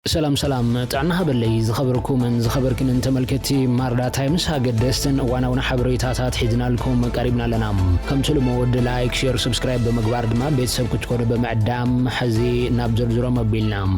سلام تعنا هبلي زخبركم من زخبركن انت ملكتي ماردا تايمز هاقدستن وانا حبريتاتات حيدنا لكم قريبنا لنا كم تلمو ود لايك شير سبسكرايب بمقبار دما بيتسب كتكون بمعدام حزي نابزر زرو مبيلنا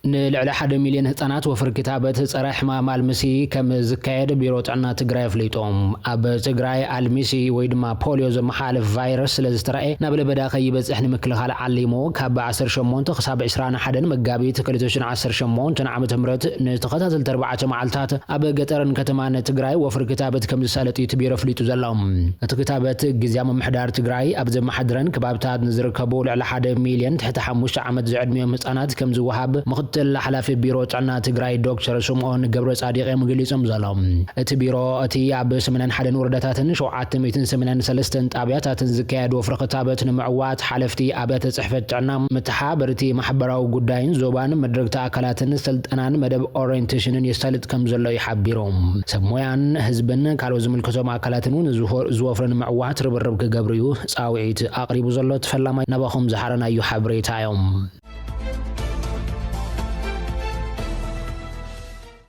نلعل 1 مليون هطانات وفر كتابه صرا حمام المسي كم زكايد بيرو طعنا تግራይ فليطوم اب تግራይ المسي ويدما بوليو زمحالف فيروس لزترأي نابل بدا خيبصح نمكلخال عليمو كاب 18 خصاب 21 مغابيت 2018 عام تمرت نتخاتل 4 معلتات اب غطرن كتمان تግራይ وفر كتابه كم زسالط يتبيرو فليطو زلام كتابه غزيام محدار تግራይ اب زمحدرن كبابتات نزركبو لعل 1 مليون تحت 5 عام زعدميهم هطانات كم زوهاب حلافي بيرو طعنا تግራይ دكتور سمعون قبر صادق مغليصم زلام ات بيرو اتي اب 81 ورداتاتن 783 طابياتاتن زكايد وفر كتابت نمعوات حلفتي ابات صحفت طعنا متحابرتي محبراو غداين زوبان مدركت اكلاتن سلطنان مدب اورينتيشنن يستلط كم زلو يحبيروم سمويان حزبن كالو زملكتوم اكلاتن زوفرن معوات ربرب كغبريو صاوعيت اقريبو زلو تفلاماي نباخم زحرنا يو حبريتايوم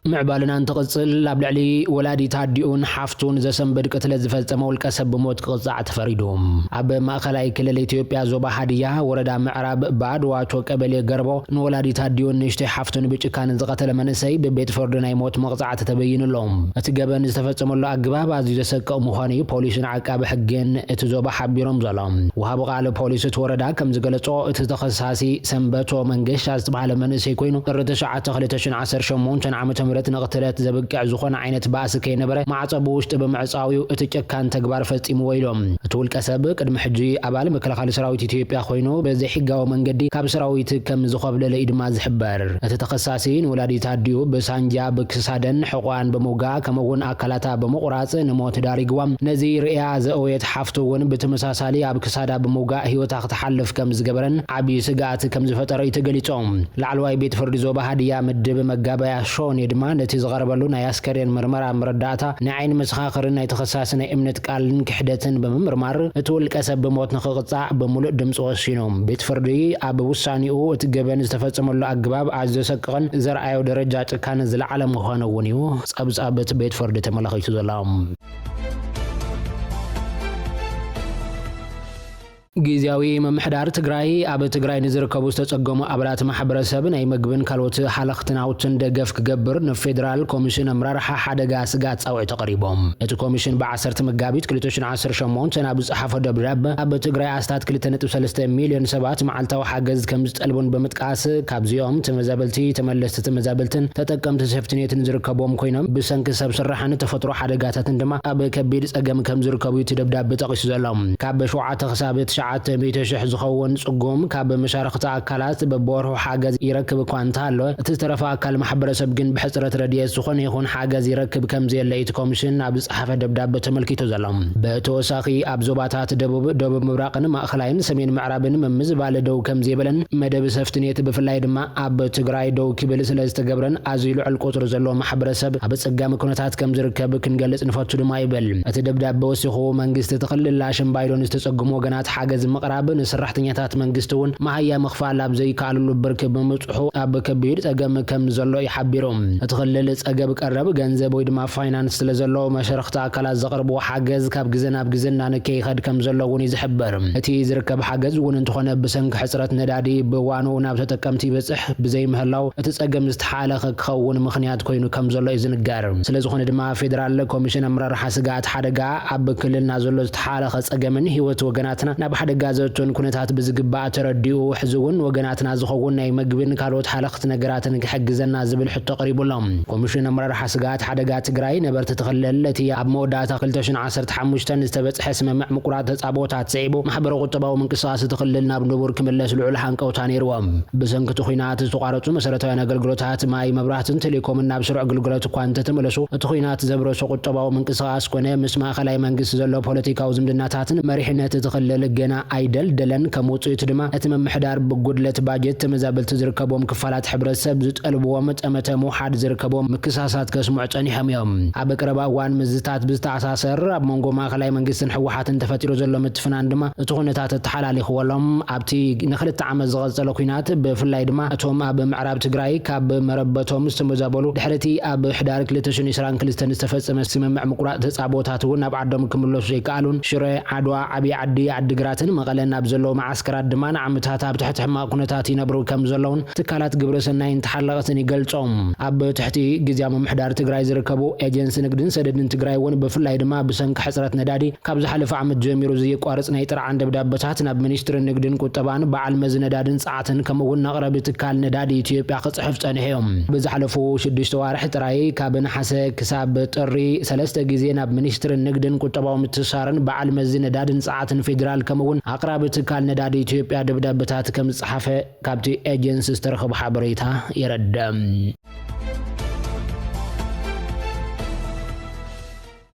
معبالنا انتقصل لابلعلي ولادي تاديون حافتون زسنبد قتل زفصمو القسب بموت قصع تفريدوم اب ماخلاي كلل اثيوبيا زوبا حديا وردا معراب بادواچو قبلي غربو نولادي تاديون نشتي حافتون بچكان زقتل منسي ببيت فردناي موت مقصع تبين لهم اتغبن زتفصمو له اغباب ازي زسقو مخاني بوليسن عقاب حقن اتزوبا حبيروم زلام وهاب قال بوليس توردا كم زغلصو اتتخصاصي سنبتو منغش استبعال منسي كوينو رتشعه 2018 عام نقتلت زبقع زخون عينت باس كينبره معصبو وشط بمعصاويو اتچكان تግባር ፈጽሙ ወይሎም እቱል ቀሰብ ቅድም ሕጂ አባል መከላኸሊ ሰራዊት ኢትዮጵያ ኮይኑ በዚ ሕጋው መንገዲ ካብ ሰራዊት ከም ዝኸብለለ ኢድማ ዝሕበር እተተኸሳሲን ወላዲ ታዲዩ በሳንጃ በክሳደን ሕቋን በሞጋ ከመውን አካላታ በመቁራጽ ንሞት ዳሪግዋም ነዚ ሪያ ዘኦየት ሓፍቶውን በተመሳሳሊ አብ ክሳዳ በሞጋ ህይወታ ከተሐልፍ ከም ዝገበረን ዓቢ ስጋት ከም ዝፈጠረ ይተገሊጾም ላዕልዋይ ቤት ፍርድ ዞባ ሃዲያ ምድብ መጋባያ ሾን ድማ ነቲ ዝቀርበሉ ናይ አስከሬን ምርመራ መረዳታ ንዓይን መስኻኽርን ናይ ተኸሳስነ እምነት ቃልን ክሕደትን በመምርማር እቱል ቀሰብ በሞት ንኽቅጻዕ በሙሉእ ድምጽ ወሲኖም ቤት ፍርዲ ኣብ ውሳኔኡ እቲ ገበን ዝተፈጸመሉ አግባብ ኣዘሰቅቕን ዘርአዮ ደረጃ ጭካነ ዝለዓለ ምዃኑ እውን እዩ ጸብጻበት ቤት ፍርዲ ተመላኺቱ ዘሎም ጊዜያዊ መምሕዳር ትግራይ ኣብ ትግራይ ንዝርከቡ ዝተጸገሙ አባላት ማሕበረሰብ ናይ መግብን ካልኦት ሓለኽትናውትን ደገፍ ክገብር ንፌደራል ኮሚሽን ኣምራርሓ ሓደጋ ስጋት ጻውዒ ተቐሪቦም እቲ ኮሚሽን ብ10 መጋቢት 2018 ናብ ዝጸሓፈ ደብዳቤ ኣብ ትግራይ ኣስታት 2.3 ሚልዮን ሰባት መዓልታዊ ሓገዝ ከም ዝጠልቡን ብምጥቃስ ካብዚኦም ተመዛበልቲ ተመለስቲ ተመዛበልትን ተጠቀምቲ ሰፍትኔትን ዝርከቦም ኮይኖም ብሰንኪ ሰብ ስራሕን ተፈጥሮ ሓደጋታትን ድማ ኣብ ከቢድ ጸገም ከም ዝርከቡ እቲ ደብዳቤ ጠቒሱ ዘሎም ካብ 7 ክሳብ 900 ዝኸውን ጽጉም ካብ መሻርክታ አካላት በቦርሁ ሓገዝ ይረክብ ኳንታ ኣሎ እቲ ተረፈ አካል ማሕበረሰብ ግን ብሕጽረት ረድኤት ዝኾነ ይኹን ሓገዝ ይረክብ ከም ዘየለይቲ ኮሚሽን ኣብ ዝጸሓፈ ደብዳቤ ተመልኪቱ ዘሎም በተወሳኺ ኣብ ዞባታት ደቡብ ምብራቅን ማእኸላይን ሰሜን ምዕራብን ምምዝባለ ደው ከም ዘየበለን መደብ ሰፍትኔት ብፍላይ ድማ ኣብ ትግራይ ደው ክብል ስለ ዝተገብረን ኣዝዩ ልዑል ቁጥሪ ዘለዎ ማሕበረሰብ ኣብ ጸጋሚ ኩነታት ከም ዝርከብ ክንገልጽ ንፈቱ ድማ ይብል እቲ ደብዳቤ ወሲኹ መንግስቲ ተኸልላ ሽምባይሎን ዝተጸገሙ ወገናት ሓገዝ مقرابن سرحتنيات منجستون معايا مخفى لاب زي كالو برك بمصحو اب كبير تقم كم زلو يحبيرهم تخلل ጸገብ ቀረብ ገንዘብ ወይ ድማ ፋይናንስ ስለዘለው መሸርክታ አካላት ዘቀርቡ ሓገዝ ካብ ግዘና ብግዘና ንከይ ኸድ ከም ዘለውን ይዝሕበር እቲ ዝርከብ ሓገዝ እውን እንትኾነ ብሰንኪ ሕጽረት ነዳዲ ብዋኑ ናብ ተጠቀምቲ ይበጽሕ ብዘይ ምህላው እቲ ጸገም ዝተሓለኸ ክኸውን ምኽንያት ኮይኑ ከም ዘሎ ይዝንጋር ስለዝኾነ ድማ ፌደራል ኮሚሽን ኣምራርሓ ስጋት ሓደጋ ኣብ ክልልና ዘሎ ዝተሓለኸ ጸገምን ህይወት ወገናትና ናብ ሓደጋ ዘቶን ኩነታት ብዝግባእ ተረዲኡ ሕዝውን ወገናትና ዝኸውን ናይ መግብን ካልኦት ሓለኽት ነገራትን ክሕግዘና ዝብል ሕቶ ቀሪቡሎም ኮሚሽን ኣምራርሓ ስጋት ሓደጋ ትግራይ ነበርቲ ተኸለለቲ ኣብ መወዳእታ 2015 ዝተበጽሐ ስምምዕ ምቁራት ተጻቦታት ጽዒቡ ማሕበረ ቁጠባዊ ምንቅስቓስ ተኸለል ናብ ንቡር ክምለስ ልዑል ሓንቀውታ ነይርዎም ብሰንኪ ኩናት ዝተቋረጹ መሰረታዊ ኣገልግሎታት ማይ መብራህትን ቴሌኮምን ናብ ስሩዕ ኣገልግሎት እኳ እንተተመለሱ እቲ ኩናት ዘብረሶ ቁጠባዊ ምንቅስቓስ ኮነ ምስ ማእኸላይ መንግስቲ ዘሎ ፖለቲካዊ ዝምድናታትን መሪሕነት ተኸለል ገና ገና አይደል ደለን ከመውጽኢት ድማ እቲ መምሕዳር ብጉድለት ባጀት ተመዛበልቲ ዝርከቦም ክፋላት ሕብረተሰብ ዝጠልብዎም ጠመተ ሙሓድ ዝርከቦም ምክሳሳት ከስሙዕ ጸኒሖም እዮም ኣብ ቀረባ ዋን ምዝታት ብዝተኣሳሰር ኣብ መንጎ ማእከላይ መንግስትን ሕወሓትን ተፈጢሩ ዘሎ ምትፍናን ድማ እቲ ኩነታት ተሓላሊኽወሎም ኣብቲ ንኽልተ ዓመት ዝቐጸለ ኩናት ብፍላይ ድማ እቶም ኣብ ምዕራብ ትግራይ ካብ መረበቶም ዝተመዛበሉ ድሕረቲ ኣብ ሕዳር 2022 ዝተፈጸመ ስምምዕ ምቁራጽ ተጻቦታት እውን ኣብ ዓዶም ክምለሱ ዘይከኣሉን ሽረ ዓድዋ ዓብይ ዓዲ ዓዲግራትን መቐለን ኣብ ዘሎ ማዓስከራት ድማ ንዓመታት ኣብ ትሕቲ ሕማቕ ኩነታት ይነብሩ ከም ዘለውን ትካላት ግብረ ሰናይን ተሓለቐትን ይገልጾም ኣብ ትሕቲ ግዚያዊ ምምሕዳር ትግራይ ዝርከቡ ኤጀንሲ ንግድን ሰደድን ትግራይ እውን ብፍላይ ድማ ብሰንኪ ሕጽረት ነዳዲ ካብ ዝሓለፈ ዓመት ጀሚሩ ዘየቋርጽ ናይ ጥርዓን ደብዳቤታት ናብ ሚኒስትሪ ንግድን ቁጠባን በዓል መዚ ነዳድን ጸዓትን ከምኡውን ነቕረቢ ትካል ነዳዲ ኢትዮጵያ ክጽሕፍ ጸኒሖም ብዝሓለፉ 6 ወርሒ ጥራይ ካብ ነሐሰ ክሳብ ጥሪ 3 ግዜ ናብ ሚኒስትሪ ንግድን ቁጠባው ምትሳርን በዓል መዚ ነዳድን ጸዓትን ፌደራል ከምኡውን አቅራቢ ትካል ነዳዲ ኢትዮጵያ ደብዳቤታት ከም ጸሐፈ ካብቲ ኤጀንሲ ዝተረኸበ ሓበሬታ ይረዳም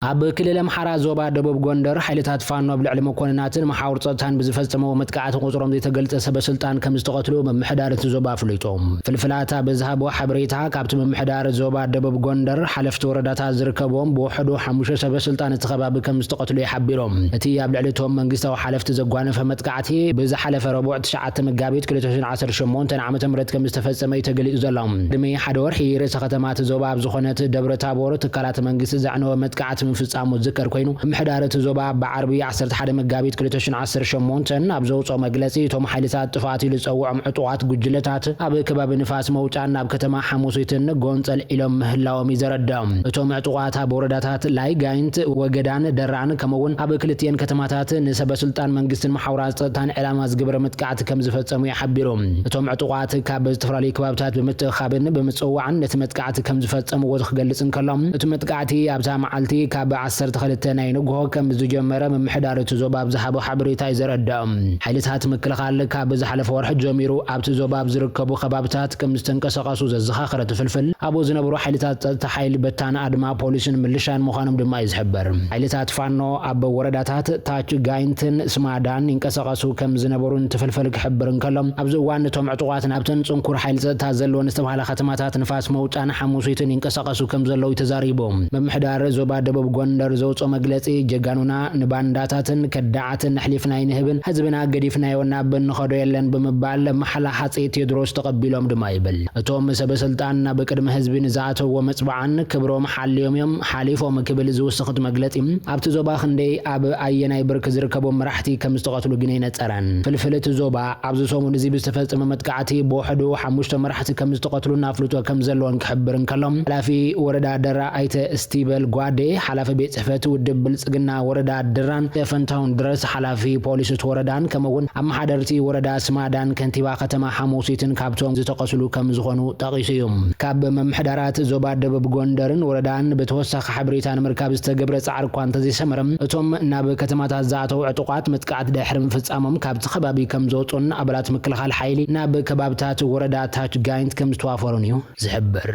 ኣብ ክልል ኣምሓራ ዞባ ደቡብ ጎንደር ሓይልታት ፋኖ ብልዕሊ መኮንናትን መሓውር ጸጥታን ብዝፈጸመው መጥቃዕቲ ቁጽሮም ዘይተገልጸ ሰበስልጣን ከም ዝተቐትሉ መምሕዳር እቲ ዞባ ኣፍሊጦም ፍልፍላታ ብዝሃቦ ሓበሬታ ካብቲ መምሕዳር ዞባ ደቡብ ጎንደር ሓለፍቲ ወረዳታት ዝርከቦም ብውሕዱ 5 ሰበስልጣን እቲ ከባቢ ከም ዝተቐትሉ ይሓቢሮም እቲ ኣብ ልዕሊ እቶም መንግስታዊ ሓለፍቲ ዘጓነፈ መጥቃዕቲ ብዝሓለፈ ረቡዕ 9 መጋቢት 2018 ዓመተ ምህረት ከም ዝተፈጸመ ተገሊጹ ዘሎ ድሜ ሓደ ወርሒ ርእሰ ከተማት ዞባ ኣብ ዝኾነት ደብረ ታቦር ትካላት መንግስቲ ዘዕነወ መጥቃዕቲ ፍጻሙ ዝከር ኮይኑ ምሕዳረት ዞባ በዓርቢ 11 መጋቢት 2018 ኣብ ዘውጾ መግለጺ እቶም ሓይልታት ጥፋት ኢሉ ዝጸውዖም ዕጡዋት ጉጅለታት ኣብ ከባቢ ንፋስ መውጫን ናብ ከተማ ሓሙሲትን ጎንጸል ኢሎም ምህላዎም ይዘረዳም እቶም ዕጡዋት ኣብ ወረዳታት ላይ ጋይንት ወገዳን ደራን ከምኡውን ኣብ ክልቲአን ከተማታት ንሰበስልጣን መንግስትን መሓውራት ጸጥታን ዕላማ ዝግበረ መጥቃዕቲ ከም ዝፈጸሙ ይሓቢሮም እቶም ዕጡዋት ካብ ዝተፈላለዩ ከባቢታት ብምትኻብን ብምጽዋዕን ነቲ መጥቃዕቲ ከም ዝፈጸምዎ ዝገልጽን ከሎም እቲ መጥቃዕቲ ኣብታ መዓልቲ ካብ 12 ናይ ንግሆ ከም ዝጀመረ መምሕዳር እቲ ዞባ ብዝሃቦ ሓበሬታ ይዘረዳም ሓይልታት ምክልኻል ካብ ዝሓለፈ ወርሒ ጀሚሩ ኣብቲ ዞባ ዝርከቡ ከባቢታት ከም ዝተንቀሳቐሱ ዘዘኻኽረ ትፍልፍል ኣብኡ ዝነበሩ ሓይልታት ጸጥታ ሓይሊ በታን ኣድማ ፖሊስን ምልሻን ምዃኖም ድማ ይዝሕበር ሓይልታት ፋኖ ኣብ ወረዳታት ታች ጋይንትን ስማዳን ይንቀሳቐሱ ከም ዝነበሩን ትፍልፍል ክሕብርን ከሎም ኣብዚ እዋን እቶም ዕጡዋት ናብተን ጽንኩር ሓይሊ ጸጥታ ዘለወን ዝተባሃለ ከተማታት ንፋስ መውጫን ሓሙሲትን ይንቀሳቐሱ ከም ዘለዉ ተዛሪቦም መምሕዳር ዞባ ደቡብ ጎንደር ዘውጾ መግለጺ ጀጋኑና ንባንዳታትን ከዳዓትን ሕሊፍናይ ንህብን ህዝብና ገዲፍናዮና ብንኸዶ የለን ብምባል መሐላ ሓጺ ቴድሮስ ተቐቢሎም ድማ ይብል እቶም ሰበስልጣን ናብ ቅድመ ህዝቢ ንዝኣተዎ መጽባዕን ክብሮም ሓልዮም ሓሊፎም ክብል ዝውስኽት መግለጺ ኣብቲ ዞባ ክንደይ ኣብ ኣየናይ ብርክ ዝርከቦም መራሕቲ ከም ዝተቐትሉ ግን ይነጸረን ፍልፍልቲ ዞባ ኣብዚ ሰሙን እዚ ብዝተፈጸመ መጥቃዕቲ ብውሕዱ 5 መራሕቲ ከም ዝተቐትሉና ኣፍልጦ ከም ዘለዎን ክሕብርን ከሎም ሓላፊ ወረዳ ደራ ኣይተ ስቲበል ጓዴ ሓላፊ ቤት ጽሕፈት ውድብ ብልጽግና ወረዳ ድራን ፈንታውን ድረስ ሓላፊ ፖሊስ ወረዳን ከምኡውን ኣመሓደርቲ ወረዳ ስማዳን ከንቲባ ከተማ ሓሙሲትን ካብቶም ዝተቐትሉ ከም ዝኾኑ ጠቒሶም ካብ መምሕዳራት ዞባ ደቡብ ጎንደርን ወረዳን በተወሳኺ ሓበሬታ ንምርካብ ዝተገብረ ጻዕሪ እኳ እንተዘይሰመረም እቶም ናብ ከተማታት ዝኣተው ዕጡቃት መጥቃዕቲ ድሕሪ ምፍጻሞም ካብቲ ከባቢ ከም ዝወጹን ኣባላት ምክልኻል ሓይሊ ናብ ከባቢታት ወረዳ ታች ጋይንት ከም ዝተዋፈሩን እዩ ዝሕብር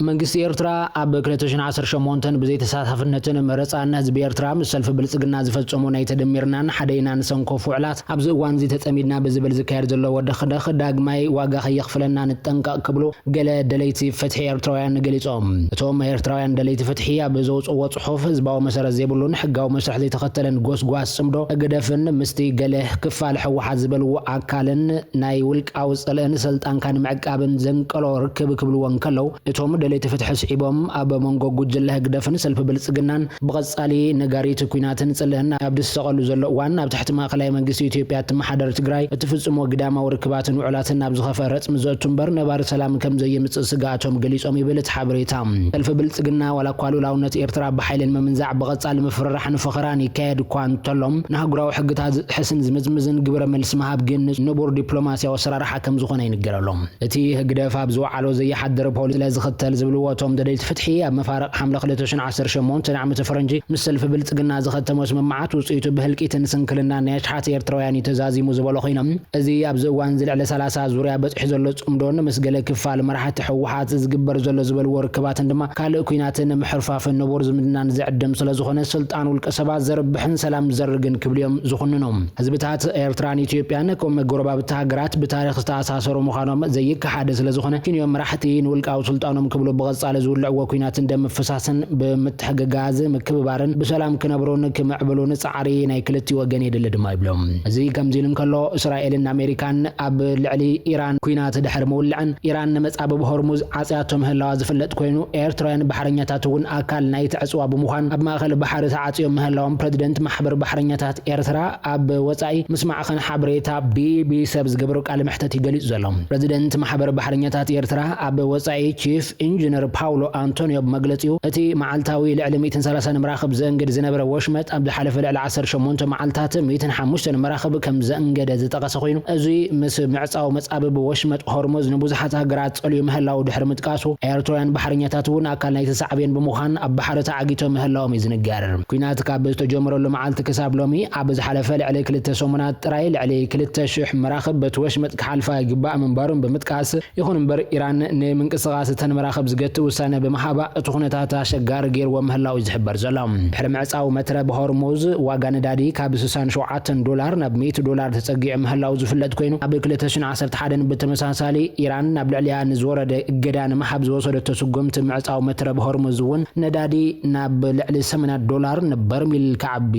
መንግስቲ ኤርትራ ኣብ 2018 ብዘይ ተሳታፍነትን መረጻና ህዝቢ ኤርትራ ምስ ሰልፊ ብልጽግና ዝፈጸሙ ናይ ተደሚርናን ሓደይናን ሰንኮፍ ውዕላት ኣብዚ እዋን ተጸሚድና ብዝብል ዝካየድ ዘሎ ወደኽ ዳግማይ ዋጋ ከየኽፍለና ንጠንቀቕ ክብሉ ገለ ደለይቲ ፍትሒ ኤርትራውያን ገሊጾም እቶም ኤርትራውያን ደለይቲ ፍትሒ ኣብ ዘውጽዎ ጽሑፍ ህዝባዊ መሰረት ዘይብሉን ሕጋዊ መስርሕ ዘይተኸተለን ጎስጓስ ጽምዶ ገደፍን ምስቲ ገለ ክፋል ሕወሓት ዝበልዎ ኣካልን ናይ ውልቃዊ ጽልእን ስልጣንካ ንምዕቃብን ዘንቀሎ ርክብ ክብልዎን ከለው እቶም ደለይቲ ፍትሒ ስዒቦም ኣብ መንጎ ጉጅለ ህግደፍን ሰልፊ ብልጽግናን ብቐጻሊ ነጋሪት ኩናትን ጽልህና ኣብ ድሰቐሉ ዘሎ እዋን ኣብ ትሕቲ ማእከላይ መንግስቲ ኢትዮጵያ እትመሓደር ትግራይ እትፍጽሞ ግዳማዊ ርክባትን ውዕላትን ኣብ ዝኸፈ ረጽሚ ዘእቱ እምበር ነባር ሰላም ከም ዘየምጽእ ስጋቶም ገሊጾም ይብል እቲ ሓበሬታ ሰልፊ ብልጽግና ዋላ እኳ ሉዓላውነት ኤርትራ ብሓይልን ምምንዛዕ ብቐጻሊ ምፍርራሕን ፍኽራን ይካየድ እኳ እንተሎም ንሃገራዊ ሕግታት ዝሕስን ዝምዝምዝን ግብረ መልሲ ምሃብ ግን ንቡር ዲፕሎማስያዊ ኣሰራርሓ ከም ዝኾነ ይንገረሎም እቲ ህግደፍ ኣብ ዝወዓሎ ዘየሓድር ፖሊስ ዝኽተል ዝብልዎቶም ደልት ፍትሒ ኣብ መፋረቕ ሓምለ 2018 ዓመት ፈረንጂ ምስ ሰልፊ ብልጽግና ዝኸተመ ስምምዓት ውጽኢቱ ብህልቂትን ስንክልና ናይ ኣሽሓት ኤርትራውያን ተዛዚሙ ዝበሎ ኮይኖም እዚ ኣብ ዝእዋን ዝልዕለ 30 ዙርያ በጽሒ ዘሎ ጽምዶን ምስ ገለ ክፋል መራሕቲ ሕወሓት ዝግበር ዘሎ ዝበልዎ ርክባትን ድማ ካልእ ኩናትን ምሕርፋፍን ንቡር ዝምድናን ዝዕድም ስለ ዝኾነ ስልጣን ውልቀ ሰባት ዘርብሕን ሰላም ዘርግን ክብልዮም ዝኹንኖም ህዝብታት ኤርትራን ኢትዮጵያን ከም ጎረባብታ ሃገራት ብታሪኽ ዝተኣሳሰሩ ምዃኖም ዘይከሓደ ስለ ዝኾነ ክንዮም መራሕቲ ንውልቃዊ ስልጣኖም ክብሉ ብቐጻለ ዝውልዕዎ ኩናትን ደም ፍሳስን ብምትሕግጋዝ ምክብባርን ብሰላም ክነብሩን ክምዕብሉን ጻዕሪ ናይ ክልቲ ወገን የድል ድማ ይብሎም እዚ ከምዚ ኢልን ከሎ እስራኤልን ኣሜሪካን ኣብ ልዕሊ ኢራን ኩናት ድሕሪ ምውልዕን ኢራን ንመጻበብ ሆርሙዝ ዓጽያቶም ምህላዋ ዝፍለጥ ኮይኑ ኤርትራውያን ባሕረኛታት እውን ኣካል ናይ ትዕጽዋ ብምዃን ኣብ ማእኸል ባሕሪ ተዓጽዮም ምህላዎም ፕሬዚደንት ማሕበር ባሕረኛታት ኤርትራ ኣብ ወጻኢ ምስማዕኸን ሓበሬታ ቢቢ ሰብ ዝገብሩ ቃል ምሕተት ይገሊጹ ዘሎም ፕሬዚደንት ማሕበር ባሕረኛታት ኤርትራ ኣብ ወጻኢ ቺፍ ኢንጂነር ፓውሎ አንቶኒዮ መግለጺኡ እቲ መዓልታዊ ልዕሊ 130 መራኸብ ዘንግድ ዝነበረ ወሽመጥ ኣብ ዝሓለፈ ልዕሊ 18 መዓልታት 105 መራኸብ ከም ዘንገደ ዝጠቐሰ ኮይኑ እዚ ምስ ምዕጻው መጻበብ ወሽመጥ ሆርሙዝ ንብዙሓት ሃገራት ጸልዩ ምህላው ድሕሪ ምጥቃሱ ኤርትራውያን ባሕረኛታት እውን ኣካል ናይ ተሳዕብየን ብምዃን ኣብ ባሕሪ ተዓጊቶም ምህላዎም ይዝንገር ኩናት ካብ ዝተጀመረሉ መዓልቲ ክሳብ ሎሚ ኣብ ዝሓለፈ ልዕሊ 2 ሰሙናት ጥራይ ልዕሊ 2,000 መራኸብ በቲ ወሽመጥ ክሓልፋ ይግባእ ምንባሩን ብምጥቃስ ይኹን እምበር ኢራን ንምንቅስቓስ ተን መራኸብ ዝገትእ ውሳነ ብምሃባ እቲ ኩነታት ኣሸጋሪ ገይርዎ ምህላው ዝሕበር ዘሎ ድሕሪ ምዕጻው መትረ ብሆርሙዝ ዋጋ ነዳዲ ካብ $67 ናብ $100 ተጸጊዑ ምህላው ዝፍለጥ ኮይኑ ኣብ 2011 ብተመሳሳሊ ኢራን ናብ ልዕሊያ ንዝወረደ እገዳ ንምሓብ ዝወሰደቶ ስጉምቲ ምዕጻው መትረ ብሆርሙዝ እውን ነዳዲ ናብ ልዕሊ $80 ንበርሚል ከዓቢ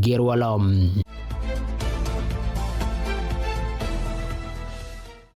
ገይርዎሎም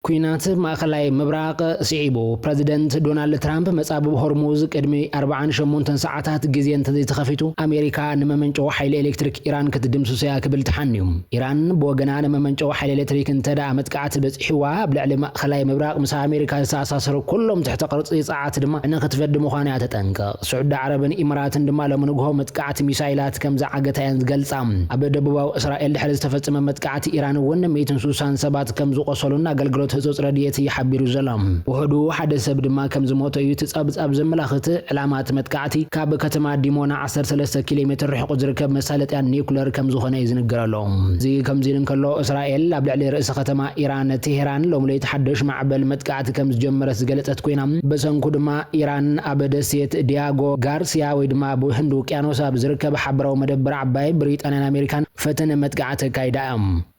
ኩናት ማእኸላይ ምብራቕ ስዒቡ ፕሬዚደንት ዶናልድ ትራምፕ መጻበብ ሆርሙዝ ቅድሚ 48 ሰዓታት ግዜ እንተዘይተኸፊቱ ኣሜሪካ ንመመንጨዊ ሓይሊ ኤሌክትሪክ ኢራን ክትድምስሰያ ክብል ተሓንዩ ኢራን ብወገና ንመመንጨዊ ሓይሊ ኤሌክትሪክ እንተዳ መጥቃዕቲ በጽሒዋ ኣብ ልዕሊ ማእኸላይ ምብራቕ ምስ ኣሜሪካ ዝተኣሳሰሩ ኩሎም ትሕቲ ቅርጺ ጸዓት ድማ ንኽትፈዲ ምዃና ተጠንቀቕ ስዑድ ዓረብን ኢሚራትን ድማ ለምንግሆ መጥቃዕቲ ሚሳይላት ከም ዝዓገታ እየን ዝገልጻ ኣብ ደቡባዊ እስራኤል ድሕሪ ዝተፈጸመ መጥቃዕቲ ኢራን እውን 167 ከም ዝቆሰሉና ኣገልግሎት ህጹጽ ረድኤት ይሓቢሩ ዘሎም ውሕዱ ሓደ ሰብ ድማ ከም ዝሞተ እዩ ትጸብጻብ ዘመላኽት ዕላማት መጥቃዕቲ ካብ ከተማ ዲሞና 13 ኪሎ ሜትር ርሕቁ ዝርከብ መሳለጥያ ኒውክለር ከም ዝኾነ ይዝንገረሎም እዚ ከምዚ ኢልን ከሎ እስራኤል ኣብ ልዕሊ ርእሲ ከተማ ኢራን ቴሄራን ሎም ለይቲ ሓደሽ ማዕበል መጥቃዕቲ ከም ዝጀመረት ዝገለጸት ኮይና በሰንኩ ድማ ኢራን ኣብ ደሴት ዲያጎ ጋርሲያ ወይ ድማ ብህንዲ ውቅያኖስ ኣብ ዝርከብ ሓበራዊ መደበር ዓባይ ብሪጣንያን ኣሜሪካን ፈተነ መጥቃዕቲ ካይዳ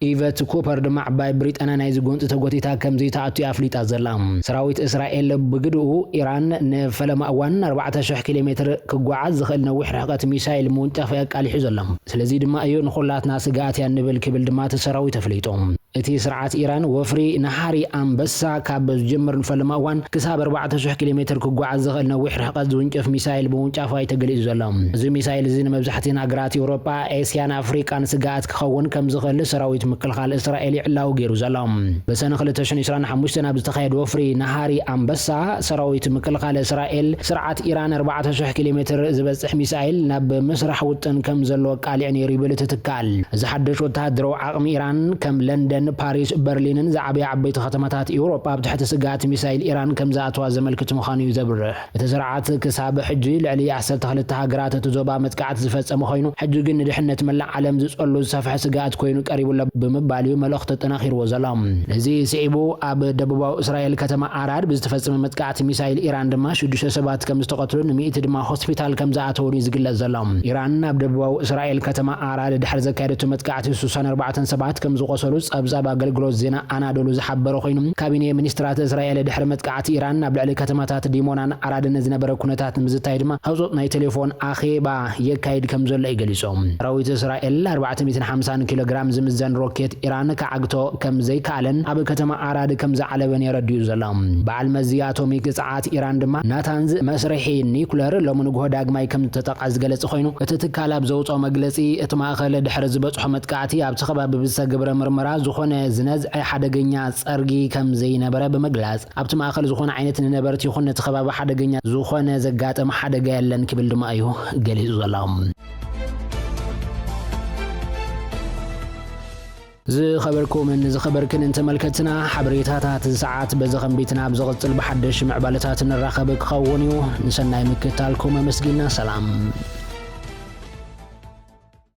ኢቨት ኮፐር ድማ ዓባይ ብሪጣንያ ናይ ዝጎንፂ ተጎቲታ ከምዚ ተኣትዩ ኣፍሊጣ ዘላ ሰራዊት እስራኤል ብግድኡ ኢራን ንፈለማ እዋን 4000 ኪሎ ሜትር ክጓዓዝ ዝኽእል ነዊሕ ርሕቀት ሚሳይል ምውንጫፍ የቃሊሑ ዘላ ስለዚ ድማ እዩ ንኹላትና ስጋኣት ያ ንብል ክብል ድማ ተሰራዊት ኣፍሊጦም እቲ ስርዓት ኢራን ወፍሪ ነሃሪ ኣንበሳ ካብ ዝጀምር ንፈለማ እዋን ክሳብ 4000 ኪሎ ሜትር ክጓዓዝ ዝኽእል ነዊሕ ርሕቀት ዝውንጨፍ ሚሳይል ብምውንጫፍ ተገሊጹ ዘላ እዚ ሚሳይል እዚ ንመብዛሕትአን ሃገራት ኤውሮጳ ኤስያን ኣፍሪቃን ስጋኣት ክኸውን ከም ዝኽእል ሰራዊት ምክልኻል እስራኤል ይዕላው ገይሩ ዘላ በሰነ 2025 ኣብ ዝተኻየደ ወፍሪ ነሃሪ ኣንበሳ ሰራዊት ምክልኻል እስራኤል ስርዓት ኢራን 4000 ኪሎ ሜትር ዝበጽሕ ሚሳይል ናብ መስራሕ ውጥን ከም ዘሎ ቃልዕ ነይሩ ይብል ትትካል እዚ ሓደሽ ወተሃደራዊ ዓቕሚ ኢራን ከም ለንደን ፓሪስ በርሊንን ዝዓበዩ ዓበይቲ ከተማታት ኤውሮጳ ኣብ ትሕቲ ስጋኣት ሚሳይል ኢራን ከም ዝኣተዋ ዘመልክት ምዃኑ እዩ ዘብርህ እቲ ስርዓት ክሳብ ሕጂ ልዕሊ 12 ሃገራት ዞባ መጥቃዕቲ ዝፈጸመ ኮይኑ ሕጂ ግን ንድሕነት መላእ ዓለም ዝጸሉ ዝሰፍሐ ስጋኣት ኮይኑ ቀሪቡላ ብምባል እዩ መልእኽቲ ተጠናኺርዎ ዘሎ እዚ ስዒቡ ኣብ ደቡባዊ እስራኤል ከተማ ኣራድ ብዝተፈጸመ መጥቃዕቲ ሚሳይል ኢራን ድማ 6 ሰባት ከም ዝተቐትሉን 100 ድማ ሆስፒታል ከም ዝኣተውን ዝግለጽ ዘሎ ኢራን ኣብ ደቡባዊ እስራኤል ከተማ ኣራድ ድሕሪ ዘካየደቱ መጥቃዕቲ 64 ሰባት ከም ዝቆሰሉ ጸብጻብ ኣገልግሎት ዜና ኣናዶሉ ዝሓበረ ኮይኑ ካቢኔ ሚኒስትራት እስራኤል ድሕሪ መጥቃዕቲ ኢራን ኣብ ልዕሊ ከተማታት ዲሞናን ኣራድን ዝነበረ ኩነታት ንምዝታይ ድማ ህጹጽ ናይ ቴሌፎን ኣኼባ የካይድ ከም ዘሎ ይገሊጾም ሰራዊት እስራኤል 450 ኪሎ ግራም ዝምዘን ሮኬት ኢራን ከዓግቶ ከም ዘይከኣለን ኣብ ከተማ ኣራድ ከም ዝዓለበን የረድዩ ዘሎም በዓል መዚ ኣቶሚክ ጸዓት ኢራን ድማ ናታንዝ መስርሒ ኒውክለር ሎም ንግሆ ዳግማይ ከም ተጠቃ ዝገለጽ ኮይኑ እቲ ትካል ኣብ ዘውፅኦ መግለጺ እቲ ማእኸል ድሕሪ ዝበጽሖ መጥቃዕቲ ኣብ ተኸባቢ ብዝተገብረ ምርመራ ዝኾነ ዝነዝዐ ሓደገኛ ጸርጊ ከም ዘይነበረ ብምግላጽ ኣብቲ ማእኸል ዝኾነ ዓይነት ንነበርቲ ይኹን ነቲ ከባቢ ሓደገኛ ዝኾነ ዘጋጠመ ሓደጋ የለን ክብል ድማ እዩ ገሊጹ ዘሎ ዝኸበርኩምን ዝኸበርክን እንተመልከትና ሓበሬታታት ሰዓት በዘኸምቢትና ብዝቕጽል በሓድሽ ምዕባለታት ንራኸብ ክኸውን እዩ ንሰናይ ምክትታልኩም መስጊና ሰላም